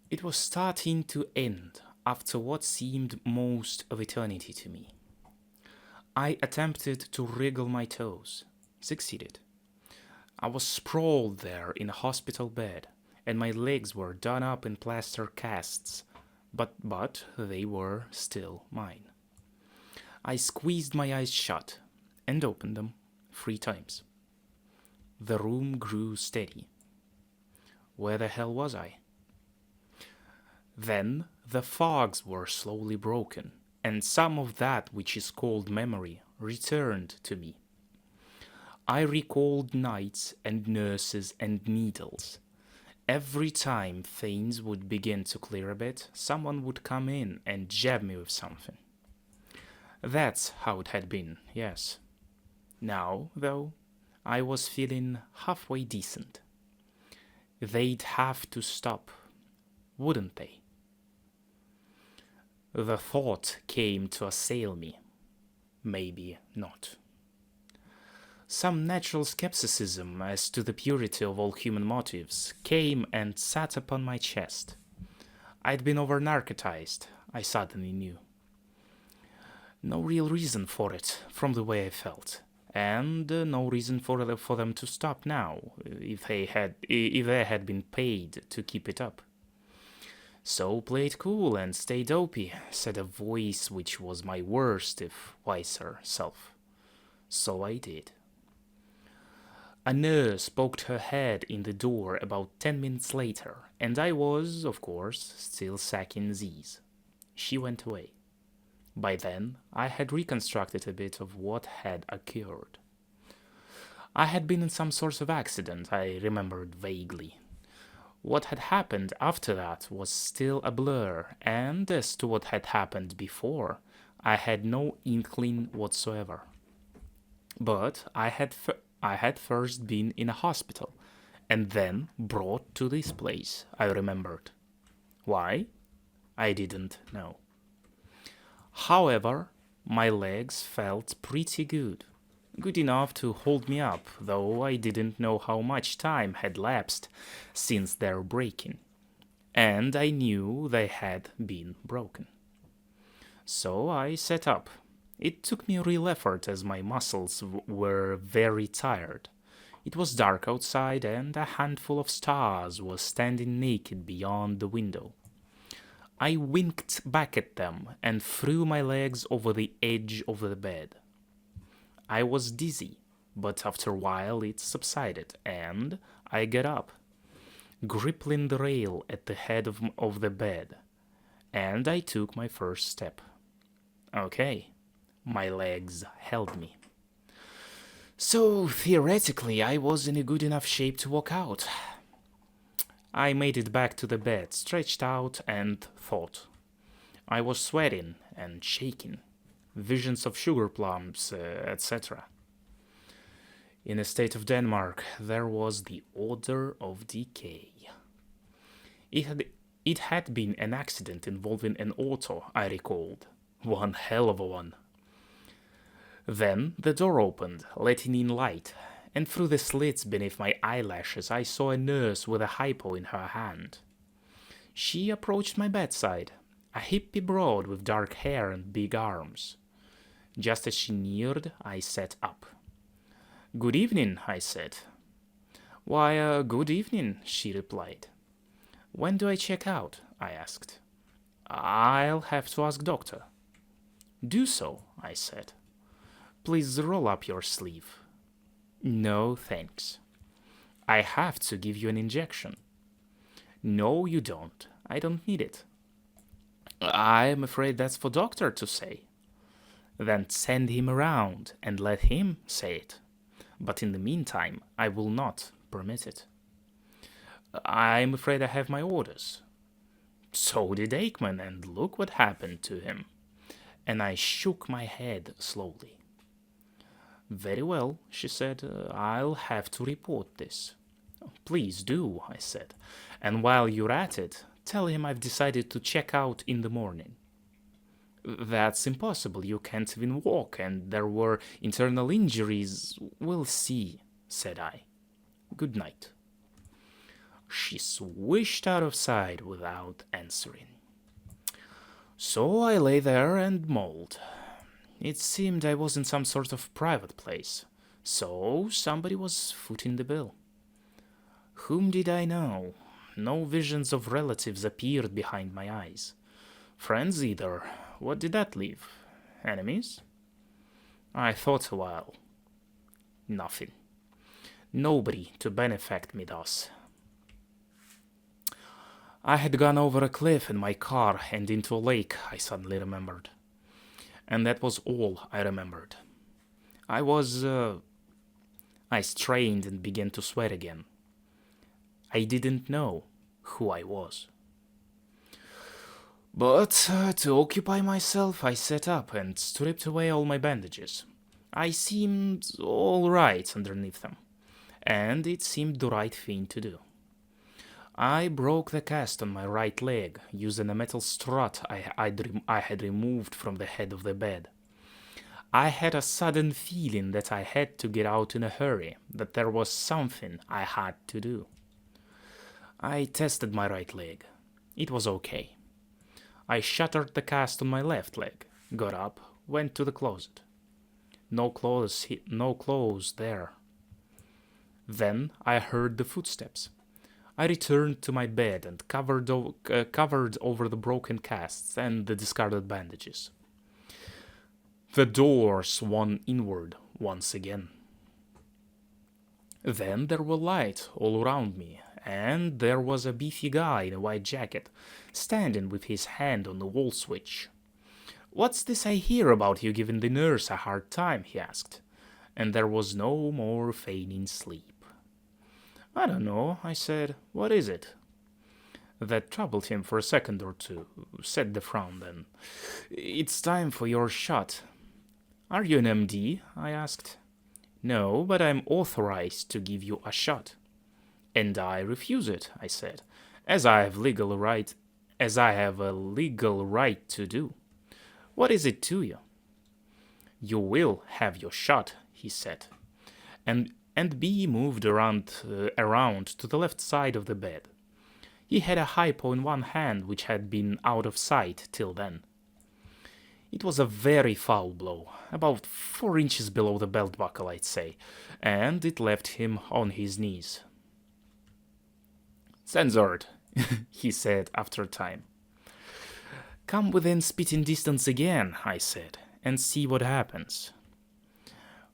It was starting to end after what seemed most of eternity to me. I attempted to wriggle my toes. Succeeded. I was sprawled there in a hospital bed, and my legs were done up in plaster casts, but they were still mine. I squeezed my eyes shut and opened them 3 times. The room grew steady. Where the hell was I? Then the fogs were slowly broken, and some of that which is called memory returned to me. I recalled nights and nurses and needles. Every time things would begin to clear a bit, someone would come in and jab me with something. That's how it had been, yes. Now, though, I was feeling halfway decent. They'd have to stop, wouldn't they? The thought came to assail me. Maybe not. Some natural skepticism as to the purity of all human motives came and sat upon my chest. I'd been over-narcotized, I suddenly knew. No real reason for it, from the way I felt, and no reason for them to stop now, if they had been paid to keep it up. So play it cool and stay dopey, said a voice which was my worst, if wiser, self. So I did. A nurse poked her head in the door about 10 minutes later, and I was, of course, still sacking Z's. She went away. By then, I had reconstructed a bit of what had occurred. I had been in some sort of accident, I remembered vaguely. What had happened after that was still a blur, and as to what had happened before, I had no inkling whatsoever. But I had first been in a hospital, and then brought to this place, I remembered. Why? I didn't know. However, my legs felt pretty good. Good enough to hold me up, though I didn't know how much time had lapsed since their breaking, and I knew they had been broken. So I sat up. It took me real effort as my muscles were very tired. It was dark outside and a handful of stars was standing naked beyond the window. I winked back at them and threw my legs over the edge of the bed. I was dizzy, but after a while it subsided, and I got up, gripping the rail at the head of the bed, and I took my first step. Okay, my legs held me. So, theoretically, I was in a good enough shape to walk out. I made it back to the bed, stretched out, and thought. I was sweating and shaking. Visions of sugar plums, etc. In the state of Denmark, there was the order of decay. It had been an accident involving an auto, I recalled. One hell of a one. Then the door opened, letting in light, and through the slits beneath my eyelashes I saw a nurse with a hypo in her hand. She approached my bedside, a hippie broad with dark hair and big arms. Just as she neared, I sat up. "Good evening," I said. "Why, good evening," she replied. "When do I check out?" I asked. "I'll have to ask doctor." "Do so," I said. "Please roll up your sleeve." "No, thanks." "I have to give you an injection." "No, you don't. I don't need it." "I'm afraid that's for doctor to say." "Then send him around and let him say it. But in the meantime, I will not permit it." "I'm afraid I have my orders." "So did Aikman, and look what happened to him." And I shook my head slowly. "Very well," she said, "I'll have to report this." "Please do," I said. "And while you're at it, tell him I've decided to check out in the morning." "That's impossible. You can't even walk, and there were internal injuries." "We'll see," said I. "Good night." She swished out of sight without answering. So I lay there and mulled. It seemed I was in some sort of private place, so somebody was footing the bill. Whom did I know? No visions of relatives appeared behind my eyes. Friends either. What did that leave? Enemies? I thought a while. Nothing. Nobody to benefact me thus. I had gone over a cliff in my car and into a lake, I suddenly remembered. And that was all I remembered. I strained and began to sweat again. I didn't know who I was. But to occupy myself, I sat up and stripped away all my bandages. I seemed all right underneath them, and it seemed the right thing to do. I broke the cast on my right leg using a metal strut I had removed from the head of the bed. I had a sudden feeling that I had to get out in a hurry, that there was something I had to do. I tested my right leg. It was okay. I shuttered the cast on my left leg, got up, went to the closet. No clothes there. Then I heard the footsteps. I returned to my bed and covered over the broken casts and the discarded bandages. The door swung inward once again. Then there were lights all around me, and there was a beefy guy in a white jacket, standing with his hand on the wall switch. "What's this I hear about you giving the nurse a hard time?" he asked, and there was no more feigning sleep. "I don't know," I said. "What is it?" That troubled him for a second or two, said the frown then. "It's time for your shot." "Are you an MD?" I asked. "No, but I'm authorized to give you a shot." "And I refuse it," I said, as I have a legal right to do. "What is it to you?" "You will have your shot," he said, and B moved around to the left side of the bed. He had a hypo in one hand which had been out of sight till then. It was a very foul blow, about 4 inches below the belt buckle, I'd say, and it left him on his knees. "Censored," he said after a time. "Come within spitting distance again," I said, "and see what happens."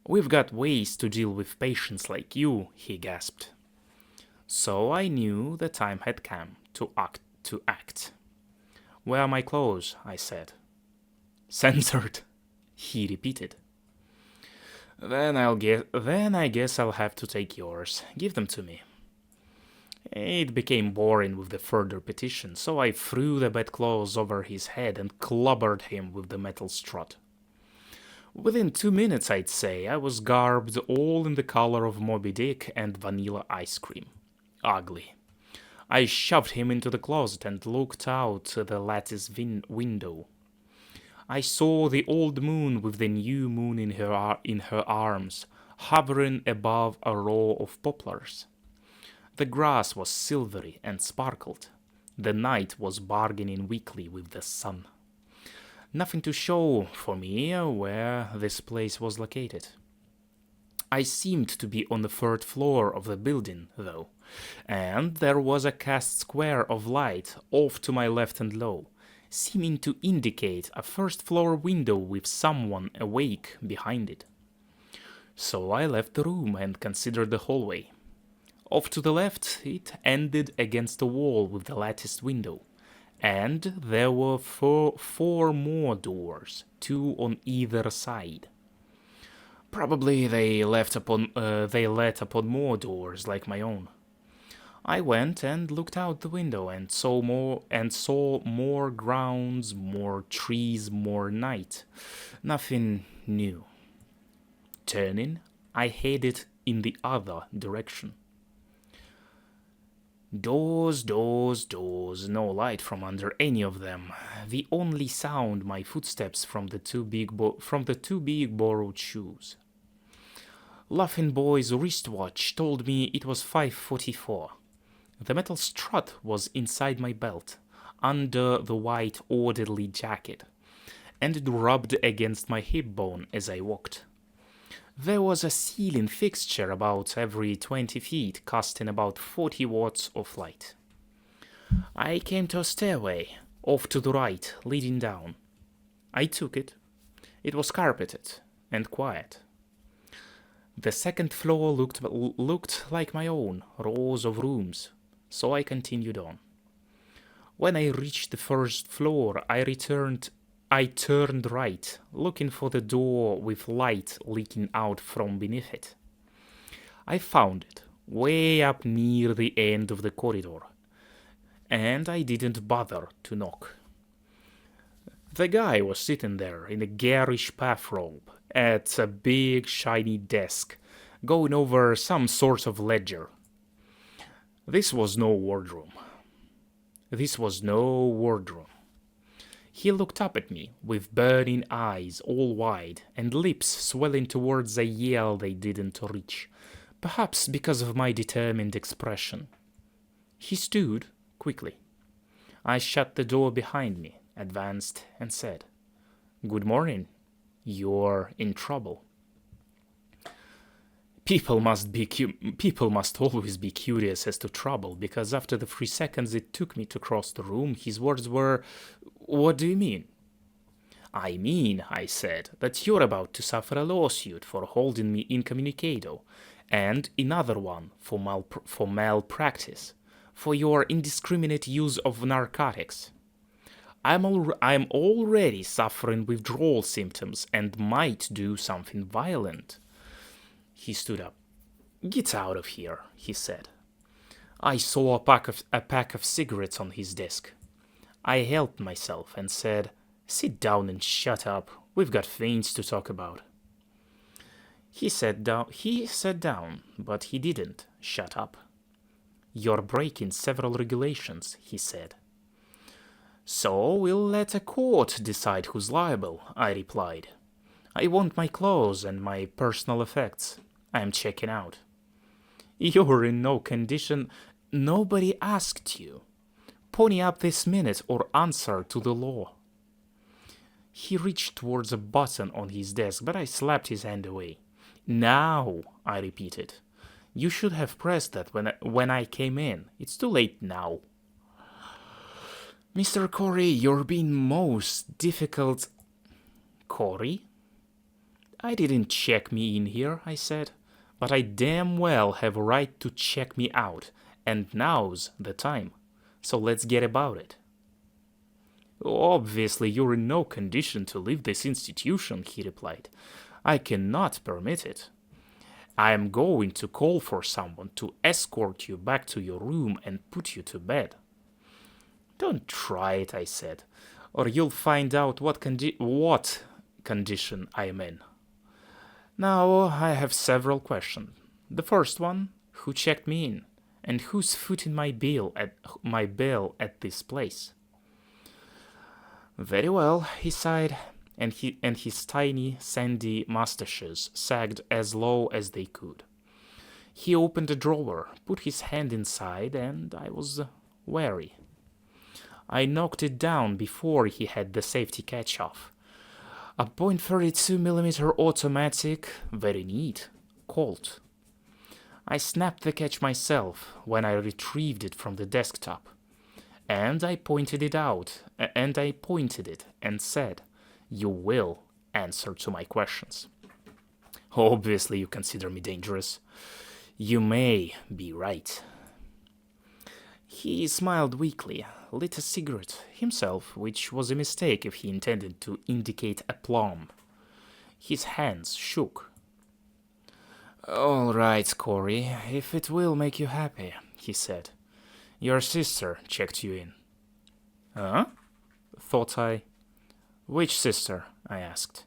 "We've got ways to deal with patients like you," he gasped. So I knew the time had come to act. "Where are my clothes?" I said. "Censored," he repeated. Then I guess I'll have to take yours. Give them to me." It became boring with the further petition, so I threw the bedclothes over his head and clobbered him with the metal strut. Within 2 minutes, I'd say, I was garbed all in the color of Moby Dick and vanilla ice cream. Ugly. I shoved him into the closet and looked out the lattice window. I saw the old moon with the new moon in her arms, hovering above a row of poplars. The grass was silvery and sparkled. The night was bargaining weakly with the sun. Nothing to show for me where this place was located. I seemed to be on the 3rd floor of the building, though, and there was a cast square of light off to my left and low, seeming to indicate a 1st floor window with someone awake behind it. So I left the room and considered the hallway. Off to the left, it ended against the wall with the latticed window, and there were four more doors, 2 on either side. Probably they let upon more doors like my own. I went and looked out the window and saw more grounds, more trees, more night. Nothing new. Turning, I headed in the other direction. Doors, no light from under any of them. The only sound my footsteps from the two big borrowed shoes. Laughing Boy's wristwatch told me it was 5:44. The metal strut was inside my belt, under the white orderly jacket, and it rubbed against my hip bone as I walked. There was a ceiling fixture about every 20 feet, casting about 40 watts of light. I came to a stairway, off to the right, leading down. I took it. It was carpeted and quiet. The second floor looked like my own, rows of rooms, so I continued on. When I reached the first floor, I turned right, looking for the door with light leaking out from beneath it. I found it, way up near the end of the corridor, and I didn't bother to knock. The guy was sitting there in a garish bathrobe at a big shiny desk, going over some sort of ledger. This was no wardroom. He looked up at me with burning eyes all wide and lips swelling towards a yell they didn't reach, perhaps because of my determined expression. He stood quickly. I shut the door behind me, advanced, and said, "Good morning. You're in trouble." People must always be curious as to trouble, because after the 3 seconds it took me to cross the room, his words were, "What do you mean?" "I mean," I said, "that you're about to suffer a lawsuit for holding me incommunicado, and another one for malpractice, for your indiscriminate use of narcotics. I'm already suffering withdrawal symptoms and might do something violent." He stood up. "Get out of here," he said. I saw a pack of cigarettes on his desk. I helped myself and said, "Sit down and shut up. We've got things to talk about." He sat down, but he didn't shut up. "You're breaking several regulations," he said. "So we'll let a court decide who's liable," I replied. "I want my clothes and my personal effects. I'm checking out." "You're in no condition." "Nobody asked you. Pony up this minute or answer to the law." He reached towards a button on his desk, but I slapped his hand away. "Now," I repeated. "You should have pressed that when I came in. It's too late now." "Mr. Corey, you're being most difficult." "Corey? I didn't check me in here," I said, "but I damn well have a right to check me out, and now's the time. So let's get about it." "Obviously, you're in no condition to leave this institution," he replied. "I cannot permit it. I am going to call for someone to escort you back to your room and put you to bed." "Don't try it," I said, "or you'll find out what condition I am in. Now, I have several questions. The first one, who checked me in, and who's footing my bill at this place?" "Very well," he sighed, and his tiny, sandy mustaches sagged as low as they could. He opened a drawer, put his hand inside, and I was wary. I knocked it down before he had the safety catch off. A .32mm automatic, very neat, Colt. I snapped the catch myself when I retrieved it from the desktop, and I pointed it and said, "You will answer to my questions." "Obviously you consider me dangerous." "You may be right." He smiled weakly, lit a cigarette himself, which was a mistake if he intended to indicate aplomb. His hands shook. "All right, Corey, if it will make you happy," he said. "Your sister checked you in." "Huh?" thought I. "Which sister?" I asked.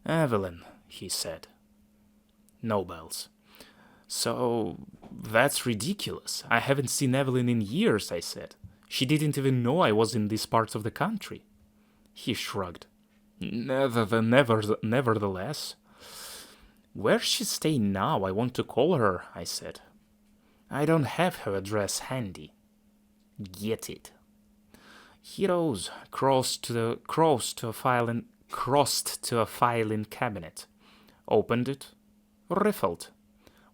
"Evelyn," he said. No bells. "So, that's ridiculous. I haven't seen Evelyn in years," I said. "She didn't even know I was in this part of the country." He shrugged. Nevertheless. "Where's she staying now? I want to call her," I said. I don't have her address handy. Get it. He rose, crossed to a filing cabinet, opened it, riffled,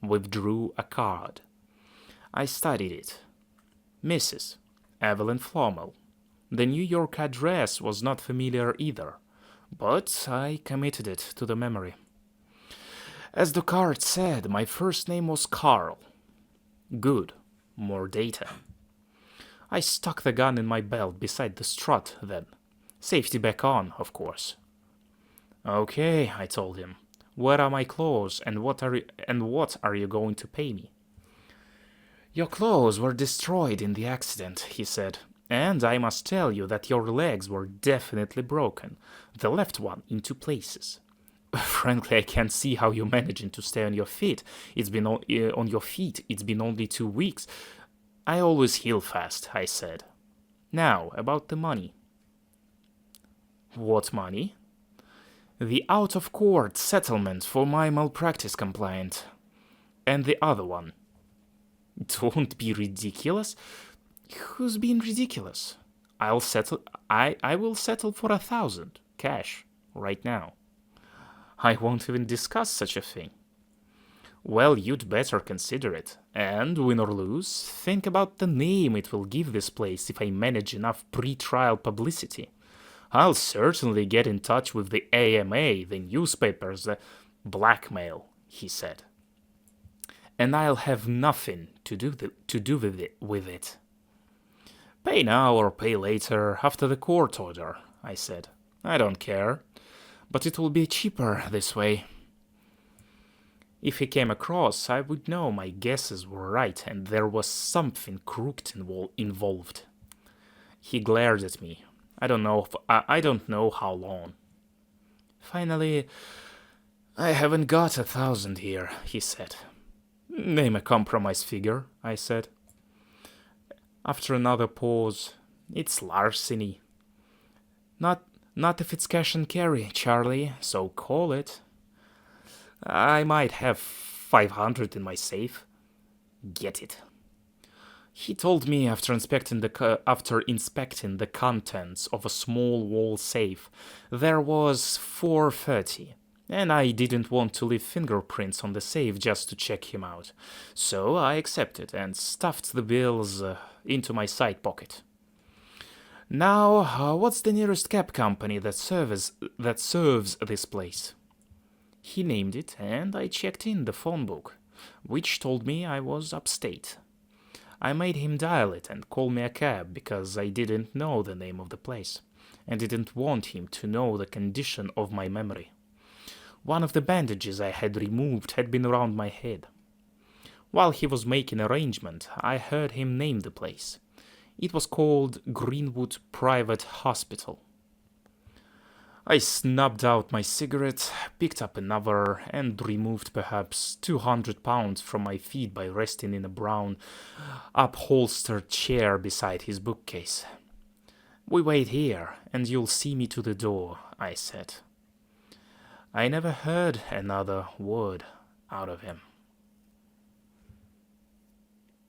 withdrew a card. I studied it. Mrs. Evelyn Flommel. The New York address was not familiar either, but I committed it to the memory. As the card said, my first name was Carl. Good. More data. I stuck the gun in my belt beside the strut then. Safety back on, of course. Okay, I told him. Where are my clothes and what are you going to pay me? Your clothes were destroyed in the accident, he said. And I must tell you that your legs were definitely broken. The left one in 2 places. Frankly, I can't see how you're managing to stay on your feet. It's been only 2 weeks. I always heal fast, I said. Now, about the money. What money? The out-of-court settlement for my malpractice complaint. And the other one. Don't be ridiculous. Who's being ridiculous? I will settle for 1,000 cash right now. I won't even discuss such a thing. Well, you'd better consider it. And, win or lose, think about the name it will give this place if I manage enough pre-trial publicity. I'll certainly get in touch with the AMA, the newspapers, the blackmail, he said. And I'll have nothing to do with it. Pay now or pay later, after the court order, I said. I don't care, but it will be cheaper this way. If he came across, I would know my guesses were right and there was something crooked involved. He glared at me. I don't know how long. Finally, I haven't got 1,000 here, he said. Name a compromise figure, I said. After another pause, it's larceny. Not if it's cash and carry, Charlie, so call it. I might have 500 in my safe. Get it. He told me after inspecting the contents of a small wall safe, there was 430, and I didn't want to leave fingerprints on the safe just to check him out. So I accepted and stuffed the bills into my side pocket. Now, what's the nearest cab company that serves this place? He named it, and I checked in the phone book, which told me I was upstate. I made him dial it and call me a cab because I didn't know the name of the place, and didn't want him to know the condition of my memory. One of the bandages I had removed had been around my head. While he was making arrangement, I heard him name the place. It was called Greenwood Private Hospital. I snubbed out my cigarette, picked up another, and removed perhaps 200 pounds from my feet by resting in a brown, upholstered chair beside his bookcase. We wait here, and you'll see me to the door, I said. I never heard another word out of him.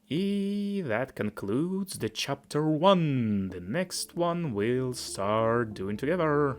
That concludes the chapter 1. The next one we'll start doing together.